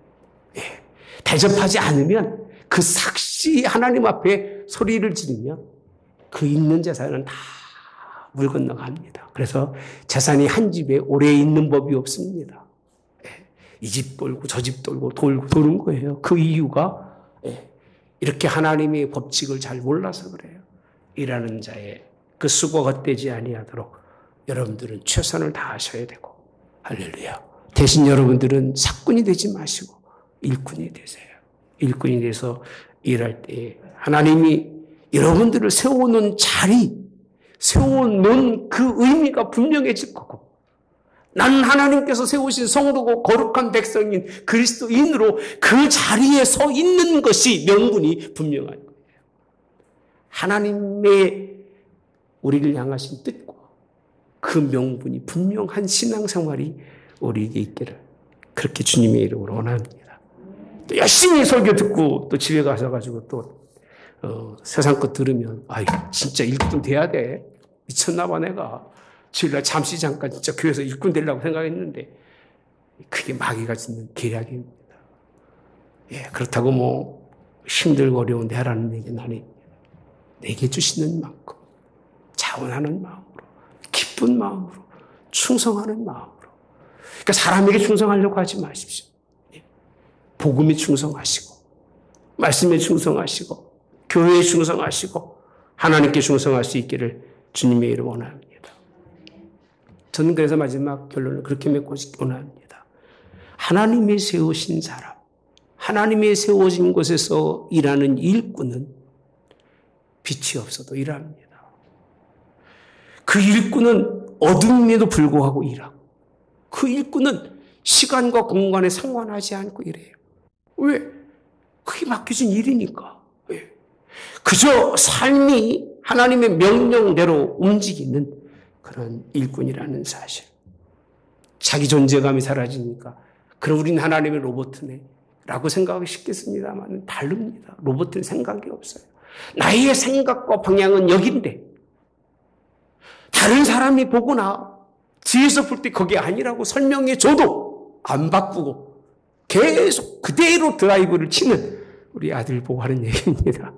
대접하지 않으면 그 삭시 하나님 앞에 소리를 지르면 그 있는 재산은 다 물 건너갑니다. 그래서 재산이 한 집에 오래 있는 법이 없습니다. 이 집 돌고 저 집 돌고 도는 거예요. 그 이유가 이렇게 하나님의 법칙을 잘 몰라서 그래요. 일하는 자의 그 수고가 헛되지 아니하도록 여러분들은 최선을 다하셔야 되고 할렐루야. 대신 여러분들은 사꾼이 되지 마시고 일꾼이 되세요. 일꾼이 돼서 일할 때 하나님이 여러분들을 세워놓은 자리, 세워놓은 그 의미가 분명해질 거고 나는 하나님께서 세우신 성도고 거룩한 백성인 그리스도인으로 그 자리에 서 있는 것이 명분이 분명한 거예요. 하나님의 우리를 향하신 뜻과 그 명분이 분명한 신앙생활이 우리에게 있기를 그렇게 주님의 이름으로 원합니다. 또 열심히 설교 듣고 또 집에 가서 또 세상 것 들으면 아이 진짜 일꾼 돼야 돼. 미쳤나 봐 내가. 주일날 잠시 잠깐 진짜 교회에서 일꾼 되려고 생각했는데 그게 마귀가 짓는 계략입니다. 예, 그렇다고 뭐 힘들고 어려운데 하라는 얘기는 아닙니다. 내게 주시는 만큼 자원하는 마음으로 기쁜 마음으로 충성하는 마음으로 그러니까 사람에게 충성하려고 하지 마십시오. 복음에 충성하시고 말씀에 충성하시고 교회에 충성하시고 하나님께 충성할 수 있기를 주님의 이름 원합니다. 저는 그래서 마지막 결론을 그렇게 맺고 원합니다. 하나님이 세우신 사람, 하나님이 세워진 곳에서 일하는 일꾼은 빛이 없어도 일합니다. 그 일꾼은 어둠에도 불구하고 일하고 그 일꾼은 시간과 공간에 상관하지 않고 일해요. 왜? 그게 맡겨진 일이니까. 왜? 그저 삶이 하나님의 명령대로 움직이는 그런 일꾼이라는 사실. 자기 존재감이 사라지니까 그럼 우린 하나님의 로봇이네 라고 생각하기 쉽겠습니다만 다릅니다. 로봇은 생각이 없어요. 나의 생각과 방향은 여긴데 다른 사람이 보거나 뒤에서 볼 때 그게 아니라고 설명해 줘도 안 바꾸고 계속 그대로 드라이브를 치는 우리 아들 보고 하는 얘기입니다.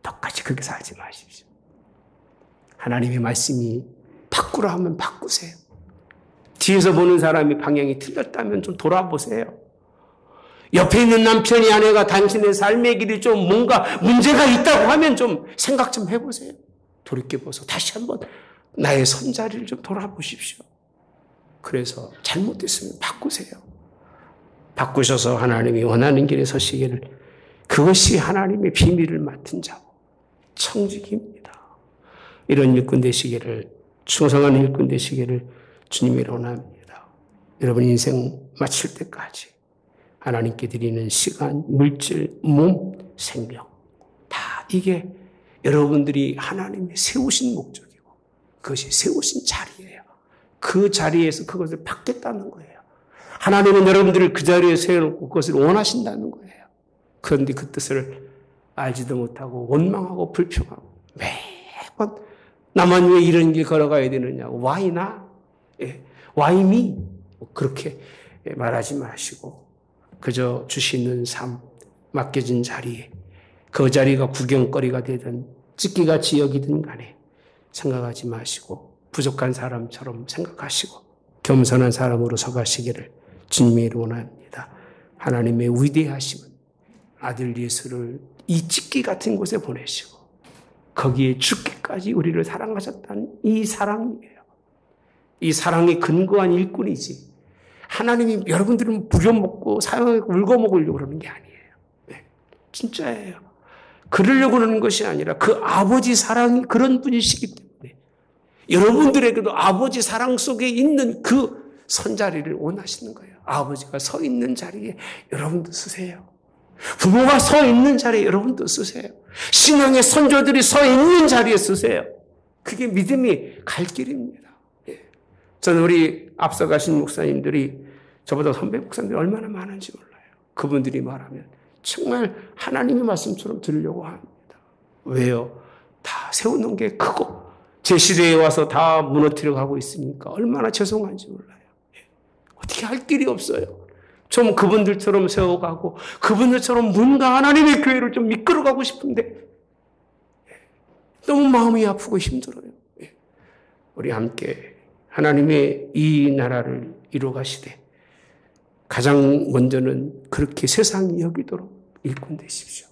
똑같이 그렇게 살지 마십시오. 하나님의 말씀이 바꾸라 하면 바꾸세요. 뒤에서 보는 사람이 방향이 틀렸다면 좀 돌아보세요. 옆에 있는 남편이 아내가 당신의 삶의 길이 좀 뭔가 문제가 있다고 하면 좀 생각 좀 해보세요. 돌이켜보서 다시 한번 나의 선자리를 좀 돌아보십시오. 그래서 잘못됐으면 바꾸세요. 바꾸셔서 하나님이 원하는 길에 서시기를 그것이 하나님의 비밀을 맡은 자고 청직입니다. 이런 일꾼 되시기를 충성한 일꾼 되시기를 주님이 원합니다. 여러분 인생 마칠 때까지 하나님께 드리는 시간, 물질, 몸, 생명 다 이게 여러분들이 하나님이 세우신 목적이고 그것이 세우신 자리예요. 그 자리에서 그것을 받겠다는 거예요. 하나님은 여러분들을 그 자리에 세워놓고 그것을 원하신다는 거예요. 그런데 그 뜻을 알지도 못하고 원망하고 불평하고 매번 나만 왜 이런 길 걸어가야 되느냐고. Why not? Why me? 그렇게 말하지 마시고 그저 주시는 삶, 맡겨진 자리에 그 자리가 구경거리가 되든 찢기같이 여기든 간에 생각하지 마시고 부족한 사람처럼 생각하시고 겸손한 사람으로 서가시기를 주님의 이름으로 원합니다. 하나님의 위대하심은 아들 예수를 이 찢기 같은 곳에 보내시고 거기에 죽기까지 우리를 사랑하셨다는 이 사랑이에요. 이 사랑의 근거한 일꾼이지. 하나님이 여러분들은 부려먹고 사용하고 울거먹으려고 그러는 게 아니에요. 네, 진짜예요. 그러려고 그러는 것이 아니라 그 아버지 사랑이 그런 분이시기 때문에 여러분들에게도 아버지 사랑 속에 있는 그 선자리를 원하시는 거예요. 아버지가 서 있는 자리에 여러분도 서세요. 부모가 서 있는 자리에 여러분도 서세요. 신앙의 선조들이 서 있는 자리에 서세요. 그게 믿음이 갈 길입니다. 저는 우리 앞서가신 목사님들이 저보다 선배 목사님들이 얼마나 많은지 몰라요. 그분들이 말하면 정말 하나님의 말씀처럼 들으려고 합니다. 왜요? 다 세우는 게 크고 제 시대에 와서 다 무너뜨려 가고 있으니까 얼마나 죄송한지 몰라요. 어떻게 할 길이 없어요. 좀 그분들처럼 세워가고 그분들처럼 뭔가 하나님의 교회를 좀 이끌어가고 싶은데 너무 마음이 아프고 힘들어요. 우리 함께 하나님의 이 나라를 이루어가시되 가장 먼저는 그렇게 세상이 여기도록 일꾼 되십시오.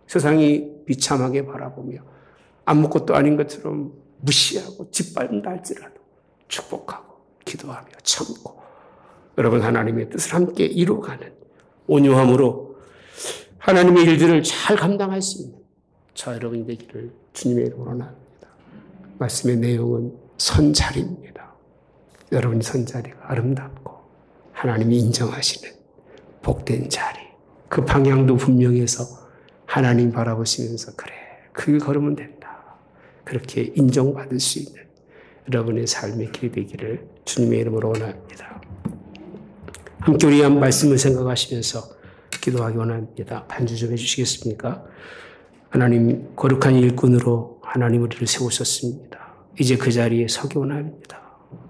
세상이 비참하게 바라보며 아무것도 아닌 것처럼 무시하고 짓밟는다 할지라도 축복하고 기도하며 참고 여러분 하나님의 뜻을 함께 이루어가는 온유함으로 하나님의 일들을 잘 감당할 수 있는 저 여러분이 되기를 주님의 이름으로 원합니다. 말씀의 내용은 선자리입니다. 여러분의 선자리가 아름답고 하나님이 인정하시는 복된 자리. 그 방향도 분명해서 하나님 바라보시면서 그래, 그 걸으면 된다. 그렇게 인정받을 수 있는 여러분의 삶의 길이 되기를 주님의 이름으로 원합니다. 함께 우리 한 말씀을 생각하시면서 기도하기 원합니다. 반주 좀 해주시겠습니까? 하나님 거룩한 일꾼으로 하나님 우리를 세우셨습니다. 이제 그 자리에 서기 원합니다.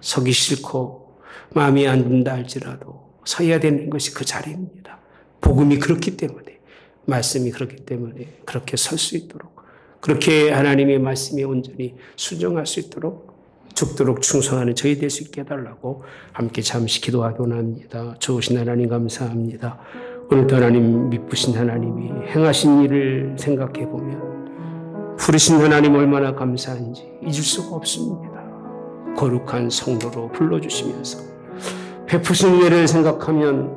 서기 싫고 마음이 안 든다 할지라도 서야 되는 것이 그 자리입니다. 복음이 그렇기 때문에 말씀이 그렇기 때문에 그렇게 설 수 있도록 그렇게 하나님의 말씀에 온전히 순종할 수 있도록 죽도록 충성하는 저희 될 수 있게 해달라고 함께 잠시 기도하기 원합니다. 좋으신 하나님 감사합니다. 오늘도 하나님 미쁘신 하나님이 행하신 일을 생각해 보면 부르신 하나님 얼마나 감사한지 잊을 수가 없습니다. 거룩한 성도로 불러주시면서 베푸신 은혜를 생각하면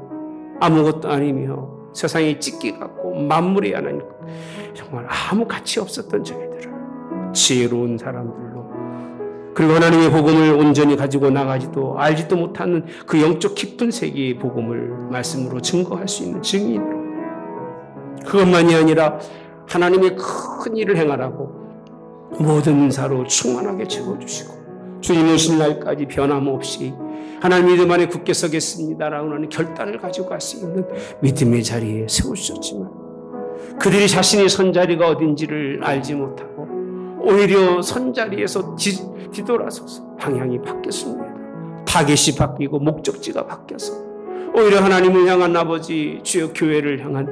아무것도 아니며 세상에 찢기 같고 만물의 하나님 정말 아무 가치 없었던 저희들을 지혜로운 사람들로 그리고 하나님의 복음을 온전히 가지고 나가지도 알지도 못하는 그 영적 깊은 세계의 복음을 말씀으로 증거할 수 있는 증인으로 그것만이 아니라 하나님의 큰 일을 행하라고 모든 은사로 충만하게 채워주시고 주님 오신 날까지 변함없이 하나님 믿음 안에 굳게 서겠습니다라고 하는 결단을 가지고 갈 수 있는 믿음의 자리에 세우셨지만 그들이 자신의 선자리가 어딘지를 알지 못하고 오히려 선자리에서 뒤돌아서서 방향이 바뀌었습니다. 타겟이 바뀌고 목적지가 바뀌어서 오히려 하나님을 향한 아버지 주여 교회를 향한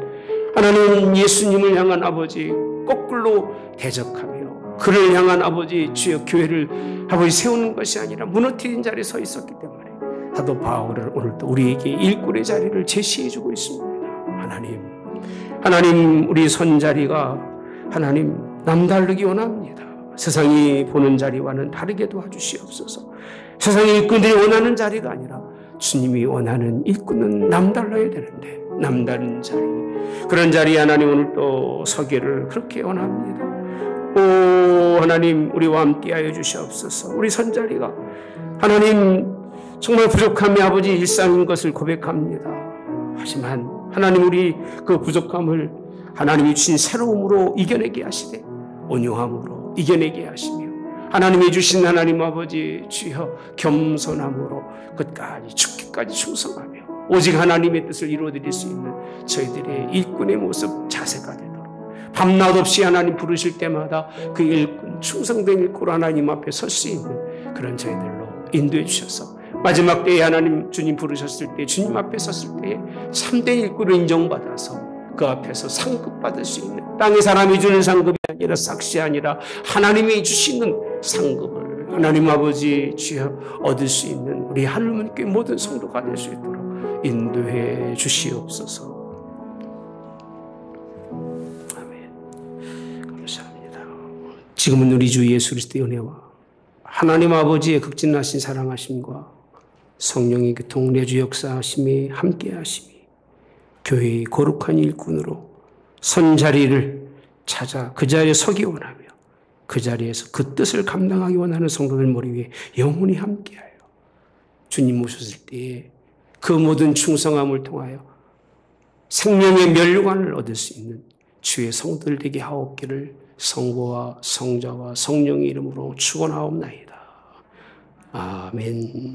하나님 예수님을 향한 아버지 거꾸로 대적하며 그를 향한 아버지 주여 교회를 아버지 세우는 것이 아니라 무너뜨린 자리에 서 있었기 때문에 사도 바울은 오늘도 우리에게 일꾼의 자리를 제시해주고 있습니다. 하나님 우리 선자리가 하나님 남다르기 원합니다. 세상이 보는 자리와는 다르게 도와주시옵소서. 세상의 일꾼들이 원하는 자리가 아니라 주님이 원하는 일꾼은 남달라야 되는데 남다른 자리 그런 자리에 하나님 오늘 또 서기를 그렇게 원합니다. 오 하나님 우리와 함께하여 주시옵소서. 우리 선자리가 하나님 정말 부족함이 아버지 일상인 것을 고백합니다. 하지만 하나님 우리 그 부족함을 하나님이 주신 새로움으로 이겨내게 하시되 온유함으로 이겨내게 하시며 하나님이 주신 하나님 아버지 주여 겸손함으로 끝까지 죽기까지 충성하며 오직 하나님의 뜻을 이루어드릴 수 있는 저희들의 일꾼의 모습 자세가 되도록 밤낮 없이 하나님 부르실 때마다 그 일꾼, 충성된 일꾼 하나님 앞에 설 수 있는 그런 저희들로 인도해 주셔서 마지막 때에 하나님 주님 부르셨을 때 주님 앞에 섰을 때 참된 일꾼을 인정받아서 그 앞에서 상급받을 수 있는 땅의 사람이 주는 상급이 아니라 삭시 아니라 하나님이 주시는 상급을 하나님 아버지 주여 얻을 수 있는 우리 하늘문교회 모든 성도가 될 수 있도록 인도해 주시옵소서. 아멘. 감사합니다. 지금은 우리 주 예수 그리스도의 은혜와 하나님 아버지의 극진하신 사랑하심과 성령의 교통 내주 역사하심이 함께하심이 교회의 거룩한 일꾼으로 선 자리를 찾아 그 자리에 서기 원하며 그 자리에서 그 뜻을 감당하기 원하는 성도들 머리 위에 영원히 함께하여 주님 오셨을 때에 그 모든 충성함을 통하여 생명의 면류관을 얻을 수 있는 주의 성도들 되게 하옵기를 성부와 성자와 성령의 이름으로 축원하옵나이다. 아멘.